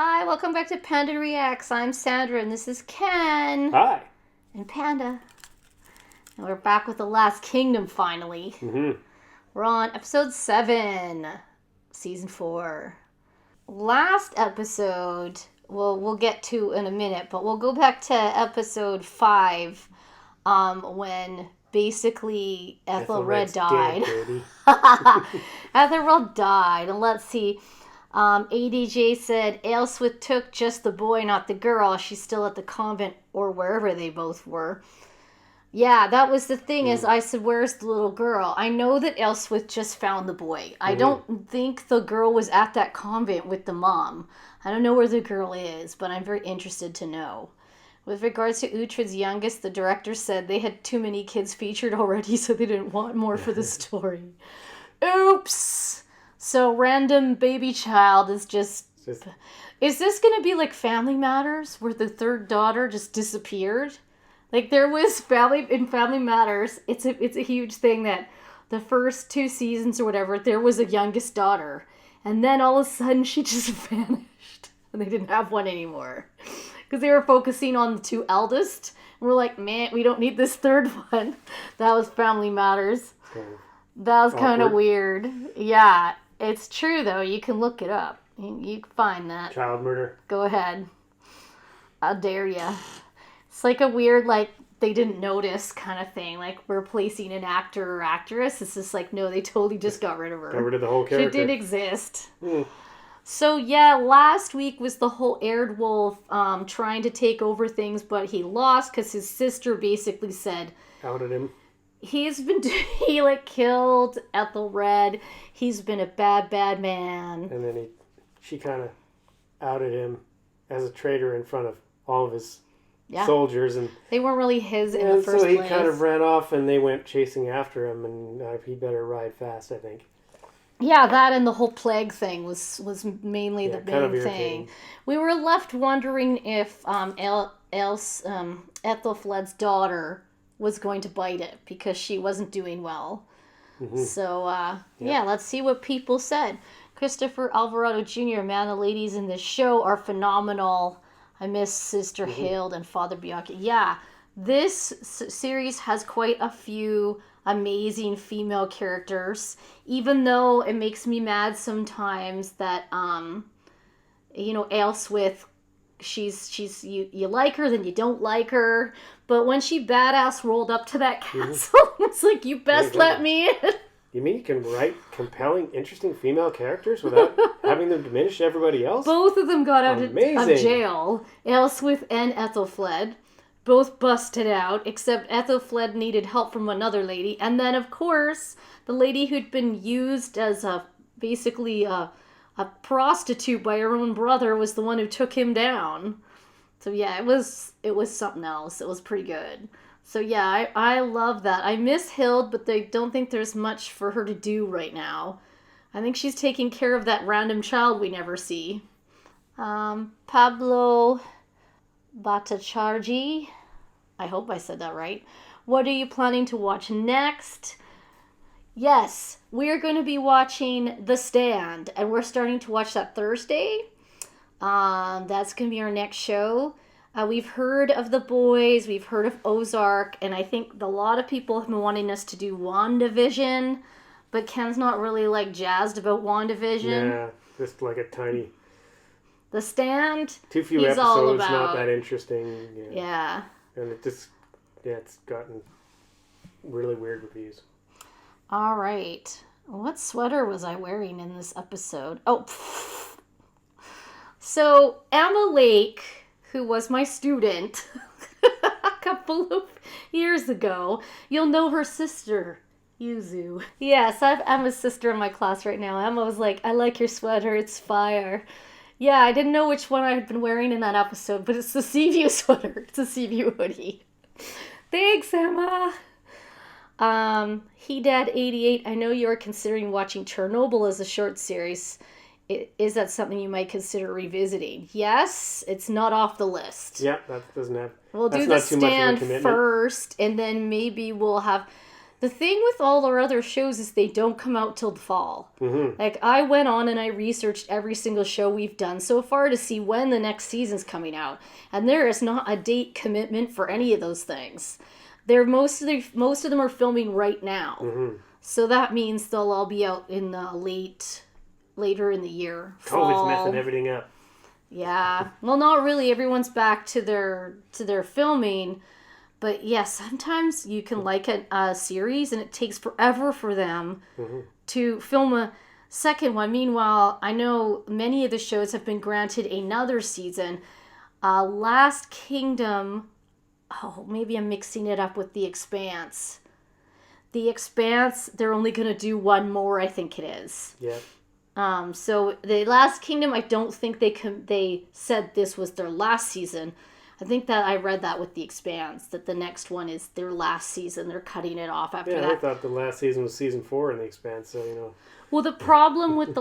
Hi, welcome back to Panda Reacts. I'm Sandra and this is Ken. Hi. And Panda. And we're back with The Last Kingdom finally. We're on episode 7, season 4. Last episode, we'll get to in a minute, but we'll go back to episode 5 when basically Ethelred died. Ethelred died, and let's see. ADJ said Aelfwynn took just the boy, not the girl. She's still at the convent or wherever they both were. Yeah, that was the thing. Is I said, "Where's the little girl?" I know that Aelfwynn just found the boy. I don't think the girl was at that convent with the mom. I don't know where the girl is, but I'm very interested to know. With regards to Uhtred's youngest, the director said they had too many kids featured already, so they didn't want more for the story. Oops! So random baby child is just... Is this going to be like Family Matters, where the third daughter just disappeared? Like there was Family Matters, it's a huge thing that the first 2 seasons or whatever, there was a youngest daughter. And then all of a sudden she just vanished. And they didn't have one anymore. Because they were focusing on the 2 eldest. And we're like, man, we don't need this third one. That was Family Matters. That was kind of weird. Yeah. It's true, though. You can look it up. You can find that. Child murder. Go ahead. How dare ya. It's like a weird, like, they didn't notice kind of thing. Like, replacing an actor or actress. It's just like, no, they totally just got rid of her. Got rid of the whole character. She did exist. So, yeah, last week was the whole Eardwolf trying to take over things, but he lost because his sister basically said... Outed him. He killed Ethelred. He's been a bad man. And then she kind of outed him as a traitor in front of all of his soldiers. And they weren't really his in the first place. So he kind of ran off and they went chasing after him, and he better ride fast, I think. Yeah, that and the whole plague thing was mainly the main thing. We were left wondering if Ethelfled's daughter was going to bite it because she wasn't doing well. So, yeah, let's see what people said. Christopher Alvarado Jr., man, the ladies in this show are phenomenal. I miss Sister Hild and Father Bianchi. Yeah, this series has quite a few amazing female characters, even though it makes me mad sometimes that, Aelfwynn, she's you like her, then you don't like her. But when she badass rolled up to that castle, it's like, you best let me in. You mean you can write compelling, interesting female characters without having them diminish everybody else? Both of them got out of jail. Aelfwynn and Ethelfled both busted out, except Ethelfled needed help from another lady. And then, of course, the lady who'd been used as basically a prostitute by her own brother was the one who took him down. So yeah, it was something else. It was pretty good. So yeah, I love that. I miss Hild, but I don't think there's much for her to do right now. I think she's taking care of that random child we never see. Pablo Batacharji, I hope I said that right. What are you planning to watch next? Yes, we're going to be watching The Stand, and we're starting to watch that Thursday. That's going to be our next show. We've heard of The Boys, we've heard of Ozark, and I think a lot of people have been wanting us to do WandaVision, but Ken's not really, jazzed about WandaVision. Yeah, just like a tiny... The Stand, too few he's episodes, all about. Not that interesting. Yeah. And it just, it's gotten really weird reviews. All right. What sweater was I wearing in this episode? Oh, So, Emma Lake, who was my student a couple of years ago, you'll know her sister, Yuzu. Yes, I have Emma's sister in my class right now. Emma was like, I like your sweater, it's fire. Yeah, I didn't know which one I had been wearing in that episode, but it's the Seaview sweater. It's a Seaview hoodie. Thanks, Emma. HeDad88, I know you're considering watching Chernobyl as a short series. Is that something you might consider revisiting? Yes, it's not off the list. Yeah, that doesn't have... We'll do The Stand first, and then maybe we'll have... The thing with all our other shows is they don't come out till the fall. Mm-hmm. Like, I went on and I researched every single show we've done so far to see when the next season's coming out. And there is not a date commitment for any of those things. Most of them are filming right now. Mm-hmm. So that means they'll all be out in later in the year. Fall. COVID's messing everything up. Yeah. Well, not really. Everyone's back to their filming. But yeah, sometimes you can like a series and it takes forever for them to film a second one. Meanwhile, I know many of the shows have been granted another season. Last Kingdom, maybe I'm mixing it up with The Expanse. The Expanse, they're only going to do one more, I think it is. Yeah. So the Last Kingdom, I don't think they said this was their last season. I think that I read that with The Expanse, that the next one is their last season. They're cutting it off after that. Yeah, I thought the last season was season 4 in The Expanse, so, you know. Well, the problem with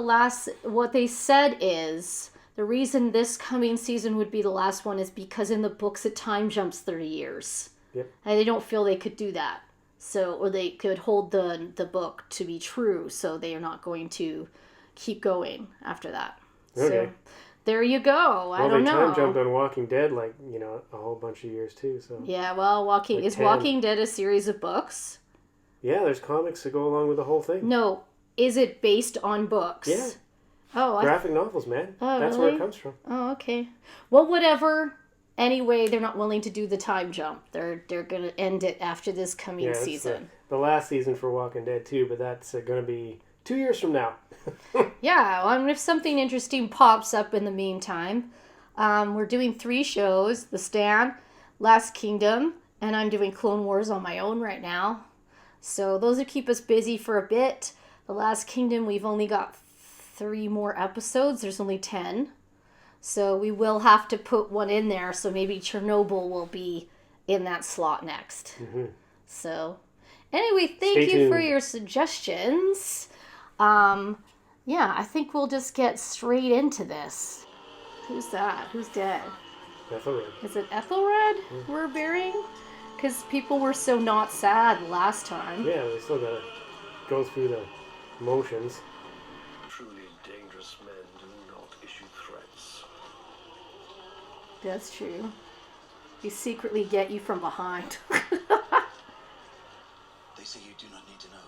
what they said is, the reason this coming season would be the last one is because in the books it time jumps 30 years. Yep. And they don't feel they could do that. Or they could hold the book to be true, so they are not going to keep going after that. Okay. So, there you go. I don't know. Well, they time jumped on Walking Dead, like, you know, a whole bunch of years, too, so. Yeah, well, Walking Dead a series of books? Yeah, there's comics that go along with the whole thing. No. Is it based on books? Yeah. Oh, graphic novels, man. Oh, That's really? where it comes from. Oh, okay. Well, whatever. Anyway, they're not willing to do the time jump. They're going to end it after this coming season. The last season for Walking Dead, too, but that's going to be 2 years from now. Yeah, well, I mean, if something interesting pops up in the meantime, we're doing 3 shows, The Stand, Last Kingdom, and I'm doing Clone Wars on my own right now. So those will keep us busy for a bit. The Last Kingdom, we've only got 3 more episodes. There's only 10. So we will have to put one in there. So maybe Chernobyl will be in that slot next. Mm-hmm. So anyway, thank you for your suggestions. Yeah, I think we'll just get straight into this. Who's that? Who's dead? Ethelred. Is it Ethelred we're burying? Because people were so not sad last time. Yeah, they still gotta go through the motions. Truly dangerous men do not issue threats. That's true. They secretly get you from behind. They say you do not need to know,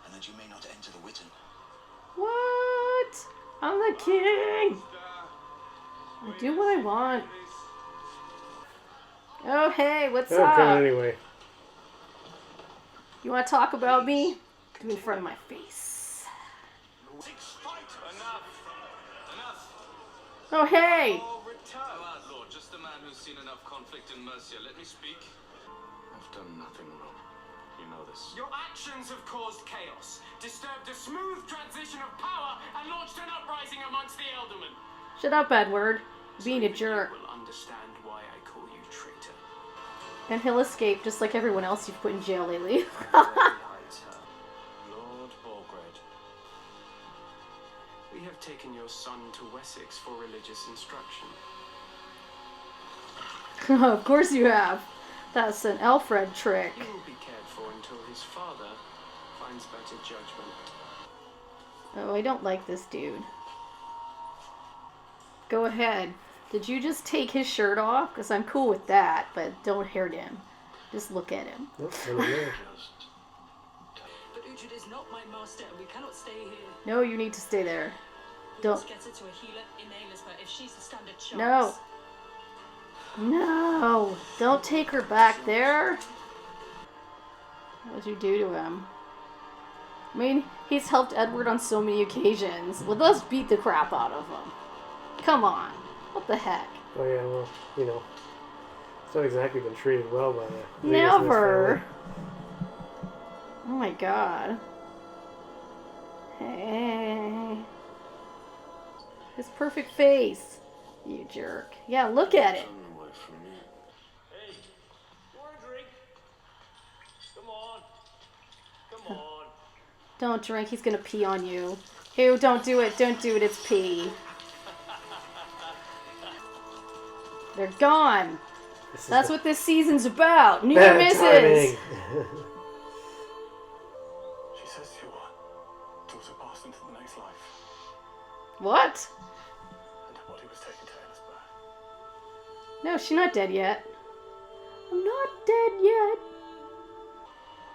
and that you may not enter the Witten. What? I'm the king! I do what I want. Oh, hey, what's up? I'm coming anyway. You want to talk about me? Do it in front of my face. Oh, hey! Lord, just a man who's seen enough conflict in Mercia. Let me speak. I've done nothing wrong. You know this. Your actions have caused chaos, disturbed a smooth transition of power, and launched an uprising amongst the Eldermen. Shut up, Edward. Being a jerk. You will understand why I call you traitor. And he'll escape just like everyone else you've put in jail lately. There hides her. Lord Borgred. We have taken your son to Wessex for religious instruction. Of course you have. That's an Alfred trick. He will be cared for until his father finds better judgment. Oh, I don't like this dude. Go ahead. Did you just take his shirt off? Because I'm cool with that, but don't hurt him. Just look at him. But Uhtred is not my master, and we cannot stay here. No, you need to stay there. We Don't. must get her to a healer in Aelfwynn if she's to stand a chance. No. No. Don't take her back there. What did you do to him? I mean, he's helped Edward on so many occasions. Well, let's beat the crap out of him. Come on. What the heck? Oh yeah, well, you know, it's not exactly been treated well by the Never. Oh my god. Hey. His perfect face. You jerk. Yeah, look at it. run away from me. Hey, you want a drink? Come on. Come on. Don't drink. He's gonna pee on you. Ew, don't do it. Don't do it. It's pee. They're gone. That's what this season's about. Near bad misses. timing. What? And her body was taken to Aelfwynn. No, she's not dead yet. I'm not dead yet.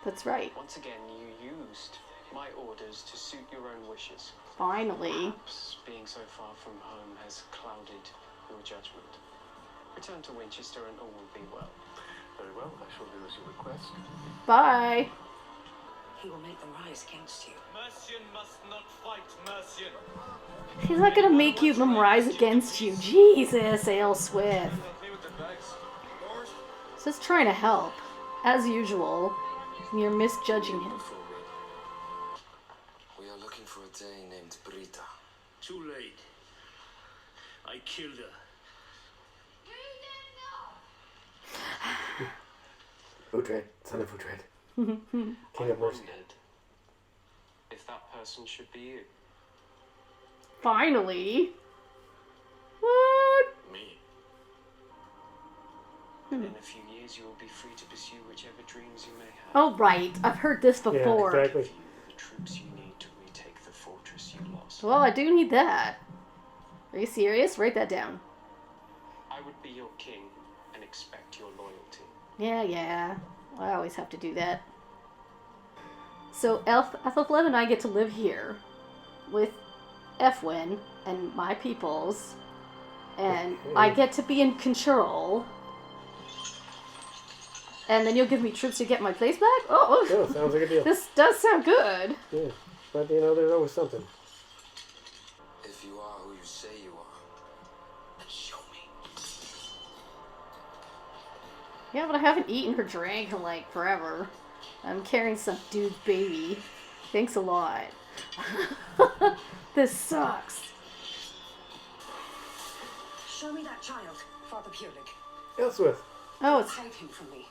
That's right. Once again, you used my orders to suit your own wishes. Finally. Perhaps being so far from home has clouded your judgment. Return to Winchester and all will be well. Very well, I shall do as you request. Bye. He will make them rise against you. Mercian must not fight Mercian. He's not gonna make them rise against you. Jesus, Aelfwynn. Help me with the bags. Lord. Just trying to help. As usual. You're misjudging him. We are looking for a dame named Brida. Too late. I killed her. Uhtred, son of Uhtred. King I of Mercia. wondered if that person should be you. Finally. What? Me. In a few years, you will be free to pursue whichever dreams you may have. Oh, right. I've heard this before. Yeah, exactly. Give you the troops you need to retake the fortress you lost. Well, I do need that. Are you serious? Write that down. I would be your king and expect your loyalty. Yeah. I always have to do that. So Aelfwynn and I get to live here with Aelfwynn and my peoples, and I get to be in control. And then you'll give me troops to get my place back? Oh, Yeah, sounds like a deal. this does sound good. Yeah, but you know, there's always something. If you are who you say you are, then show me. Yeah, but I haven't eaten or drank in like forever. I'm carrying some dude's baby. Thanks a lot. This sucks. Show me that child, Father Pulig. Aelfwynn. Oh, it's Save him from me.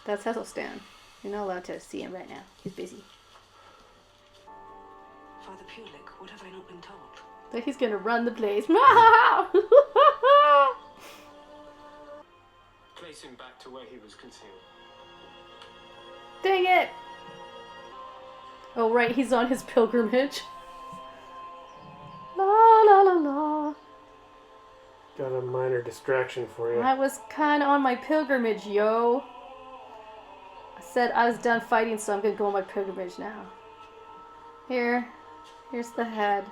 that's Heselstein. You're not allowed to see him right now. He's busy. Father Pulig, what have I not been told? But he's gonna run the place. Place him back to where he was concealed. Dang it! Oh, right, he's on his pilgrimage. La la la la. Got a minor distraction for you. I was kinda on my pilgrimage, yo. I said I was done fighting, so I'm gonna go on my pilgrimage now. Here's the head.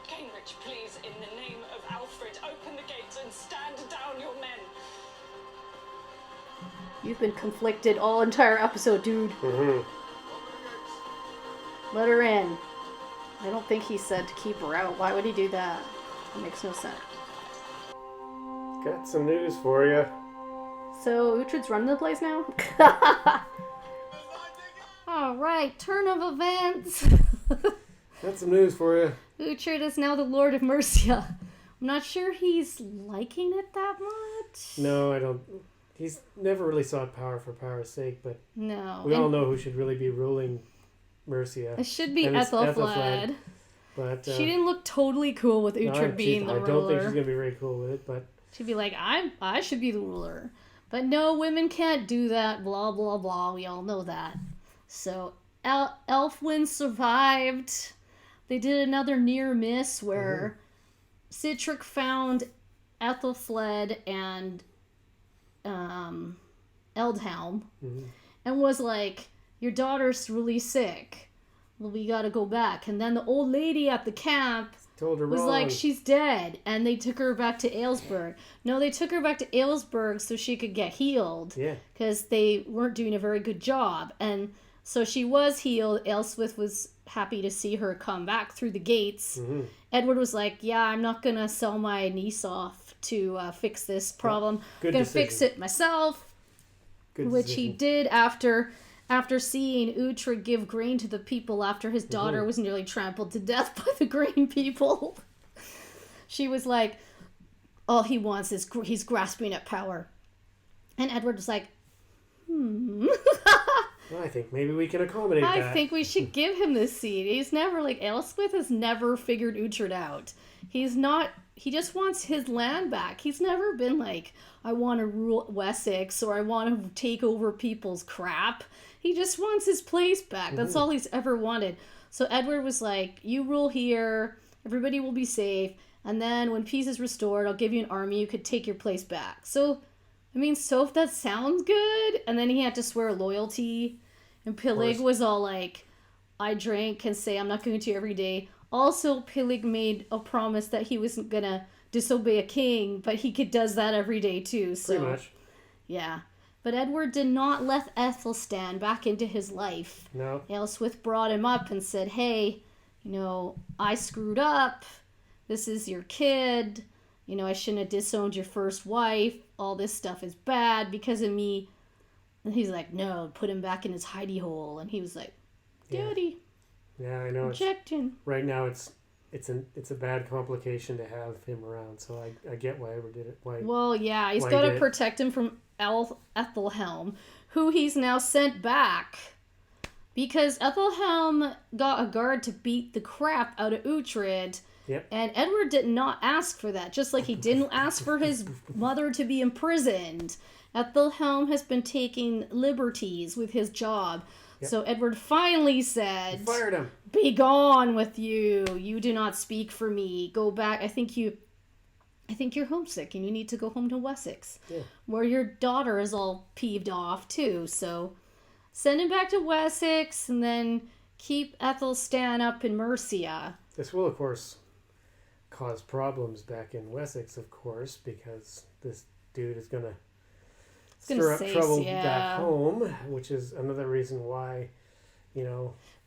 Cambridge, please, in the name of Alfred, open the gates and stand down your men. You've been conflicted all entire episode, dude. Mm-hmm. Let her in. I don't think he said to keep her out. Why would he do that? That makes no sense. Got some news for you. So, Uhtred's running the place now? Alright, turn of events. Got some news for you. Uhtred is now the Lord of Mercia. I'm not sure he's liking it that much. No, I don't. He's never really sought power for power's sake, but No. we all know who should really be ruling Mercia. It should be And it's Aelfwynn. But She didn't look totally cool with Uhtred being the I ruler. don't think she's gonna be very cool with it, but She'd be like, I should be the ruler. But no, women can't do that, blah, blah, blah. We all know that. So, Aelfwynn survived. They did another near miss where Citric found Aelfwynn and Eldhelm and was like, your daughter's really sick. Well, we gotta go back. And then the old lady at the camp told her was wrong. like, she's dead, and they took her back to Aylesbury. No, they took her back to Aylesbury so she could get healed. Yeah. Because they weren't doing a very good job. And so she was healed. Aelswith was happy to see her come back through the gates. Edward was like, yeah, I'm not going to sell my niece off to fix this problem. Good I'm going to decision. fix it myself. Good Which he decision. did after seeing Uhtred give grain to the people after his daughter was nearly trampled to death by the grain people. She was like, all he wants is he's grasping at power. And Edward was like, I think maybe we can accommodate that. I think we should give him this seat. He's never, like, Aelswith has never figured Uhtred out. He just wants his land back. He's never been like, I want to rule Wessex or I want to take over people's crap. He just wants his place back. That's all he's ever wanted. So Edward was like, you rule here, everybody will be safe, and then when peace is restored, I'll give you an army, you could take your place back. So, I mean, so if that sounds good, and then he had to swear loyalty, and Peleg was all like, I drink and say I'm not going to every day. Also, Peleg made a promise that he wasn't going to disobey a king, but he does that every day too. So, pretty much. Yeah. But Edward did not let Ethelstan back into his life. No. Aelfwynn brought him up and said, hey, I screwed up. This is your kid. I shouldn't have disowned your first wife. All this stuff is bad because of me. And he's like, no, put him back in his hidey hole. And he was like, Daddy. Yeah, I know. Objection. Right now, it's a bad complication to have him around. So I get why Edward did it. Well, yeah, he's got to protect him from Ethelhelm, who he's now sent back. Because Ethelhelm got a guard to beat the crap out of Uhtred. Yep. And Edward did not ask for that, just like he didn't ask for his mother to be imprisoned. Ethelhelm has been taking liberties with his job. Yep. So Edward finally said, he fired him. Be gone with you. You do not speak for me. Go back. I think you're homesick and you need to go home to Wessex. Yeah. Where your daughter is all peeved off too. So send him back to Wessex and then keep Ethelstan up in Mercia. This will, of course, cause problems back in Wessex, of course, because this dude is going to stir up trouble back home, which is another reason why,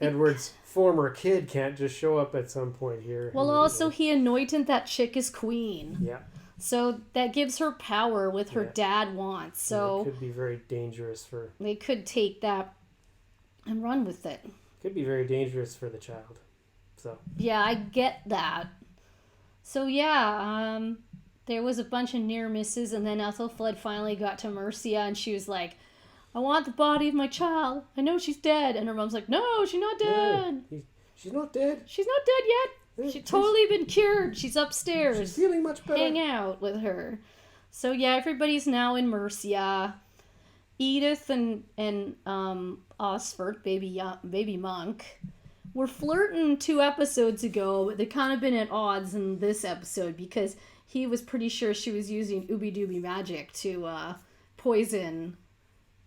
Edward's former kid can't just show up at some point here. Well, also he anointed that chick as queen. Yeah. So that gives her power with her dad wants. So it could be very dangerous for... They could take that and run with it. Could be very dangerous for the child. So. Yeah, I get that. So yeah, there was a bunch of near misses, and then Ethelflaed finally got to Mercia, and she was like, I want the body of my child. I know she's dead. And her mom's like, no, she's not dead. No, she's not dead. She's not dead yet. She's totally been cured. She's upstairs. She's feeling much better. Hang out with her. So yeah, everybody's now in Mercia. Edith and Osfert, baby monk, were flirting 2 episodes ago, but they kind of been at odds in this episode because he was pretty sure she was using ooby-dooby magic to poison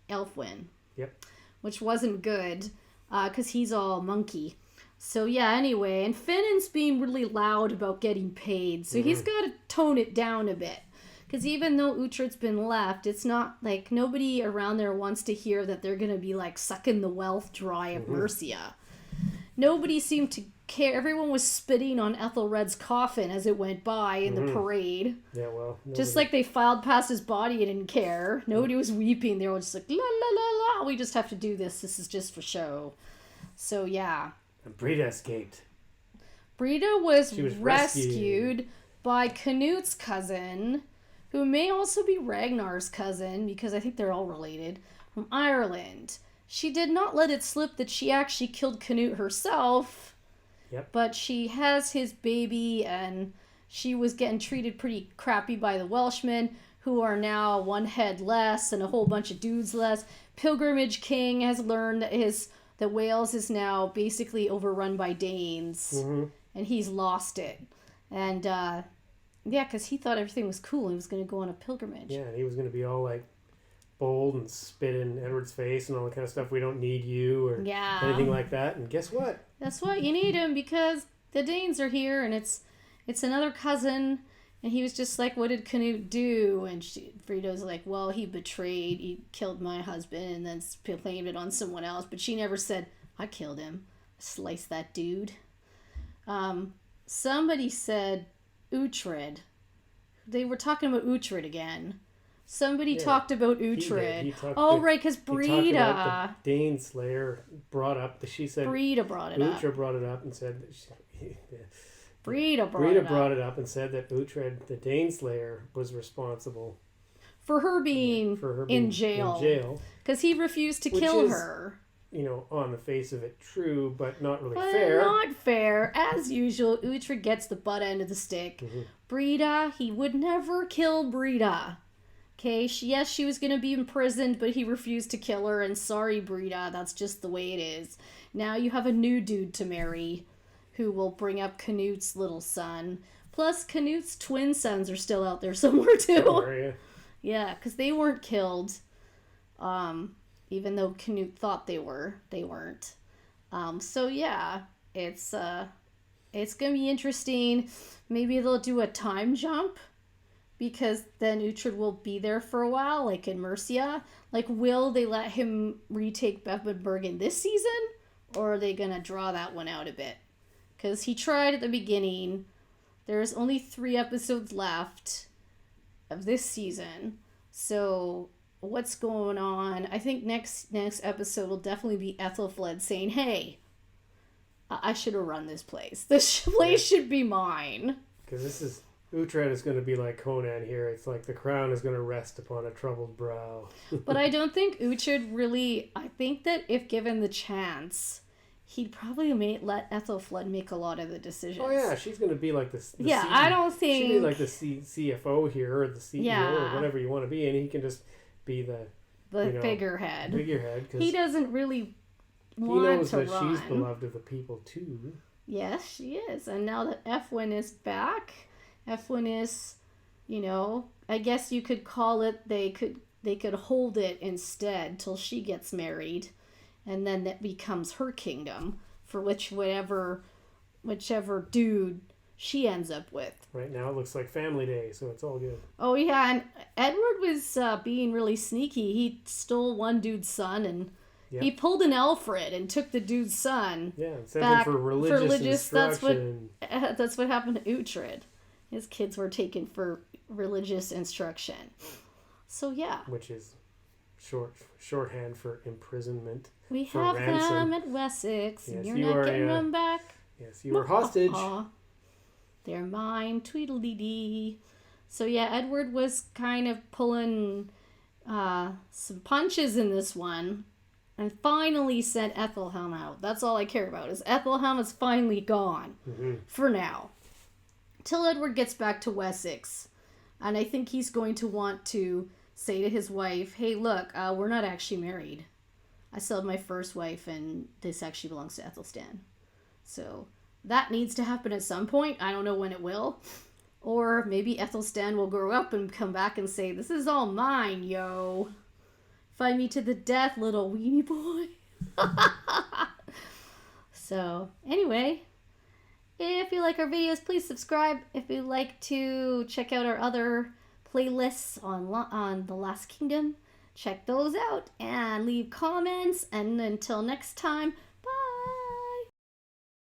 Aelfwynn. Yep. Which wasn't good, because he's all monkey. So yeah, anyway, and Finnan's being really loud about getting paid, so he's got to tone it down a bit. Because even though Uhtred's been left, it's not like nobody around there wants to hear that they're going to be like sucking the wealth dry of Mercia. Nobody seemed to care. Everyone was spitting on Ethelred's coffin as it went by in the parade. Yeah, well. Just like they filed past his body and didn't care. Nobody was weeping. They were just like, la la la la, we just have to do this. This is just for show. So, yeah. And Brida escaped. Brida was rescued by Cnut's cousin, who may also be Ragnar's cousin, because I think they're all related, from Ireland. She did not let it slip that she actually killed Cnut herself. Yep. But she has his baby, and she was getting treated pretty crappy by the Welshmen, who are now 1 head less and a whole bunch of dudes less. Pilgrimage King has learned that Wales is now basically overrun by Danes, and he's lost it. And, yeah, because he thought everything was cool. He was going to go on a pilgrimage. Yeah, and he was going to be all, like, bold and spit in Edward's face and all that kind of stuff. We don't need you or anything like that. And guess what? That's what you need him, because the Danes are here, and it's another cousin. And he was just like, what did Cnut do? And Frida's like, well, he killed my husband and then blamed it on someone else. But she never said, I killed him. Slice that dude. Somebody said Uhtred. They were talking about Uhtred again. Somebody talked about Uhtred. Right, because Brida. The Dane Slayer brought up. She said. Brida brought it up. Uhtred brought it up and said. Brida brought it up and said that Uhtred, the Dane Slayer, was responsible for her being in jail. Because he refused to kill her. On the face of it, true, but not really fair. Not fair. As usual, Uhtred gets the butt end of the stick. Brida, he would never kill Brida. Okay, she was going to be imprisoned, but he refused to kill her, and sorry, Brida, that's just the way it is. Now you have a new dude to marry who will bring up Cnut's little son. Plus, Cnut's twin sons are still out there somewhere, too. Sure, yeah, because they weren't killed. Even though Cnut thought they were. They weren't. So, yeah, it's going to be interesting. Maybe they'll do a time jump. Because then Uhtred will be there for a while, like in Mercia. Like, will they let him retake Bebbanburg in this season? Or are they going to draw that one out a bit? Because he tried at the beginning. There's only 3 episodes left of this season. So, what's going on? I think next episode will definitely be Aelfwynn saying, hey, I should have run this place. This place should be mine. Because this is... Uhtred is going to be like Conan here. It's like the crown is going to rest upon a troubled brow. But I don't think Uhtred really... I think that if given the chance, he'd probably let Aelfwynn make a lot of the decisions. Oh, yeah. She's going to be like the I don't think... She'd be like the CFO here, or the CEO, or whatever you want to be, and he can just be the figurehead. Cause he doesn't really want to run. He knows that she's beloved of the people, too. Yes, she is. And now that Aelfwynn is back... Aelfwynn is, I guess you could call it, they could hold it instead till she gets married, and then that becomes her kingdom for whichever dude she ends up with. Right now it looks like family day, so it's all good. Oh yeah, and Edward was being really sneaky. He stole one dude's son and he pulled an Alfred and took the dude's son. Yeah, and sent him for religious instruction. That's what happened to Uhtred. His kids were taken for religious instruction. So, yeah. Which is shorthand for imprisonment. We have ransom. them at Wessex. Yes, You're not getting them back. Yes, you were hostage. They're mine. Tweedledee. So, yeah, Edward was kind of pulling some punches in this one. And finally sent Ethelhelm out. That's all I care about, is Ethelhelm is finally gone. Mm-hmm. For now. Till Edward gets back to Wessex. And I think he's going to want to say to his wife, hey, look, we're not actually married. I still have my first wife, and this actually belongs to Ethelstan. So that needs to happen at some point. I don't know when it will. Or maybe Ethelstan will grow up and come back and say, this is all mine, yo. Fight me to the death, little weenie boy. So, anyway... If you like our videos, please subscribe. If you'd like to check out our other playlists on The Last Kingdom, check those out and leave comments. And until next time,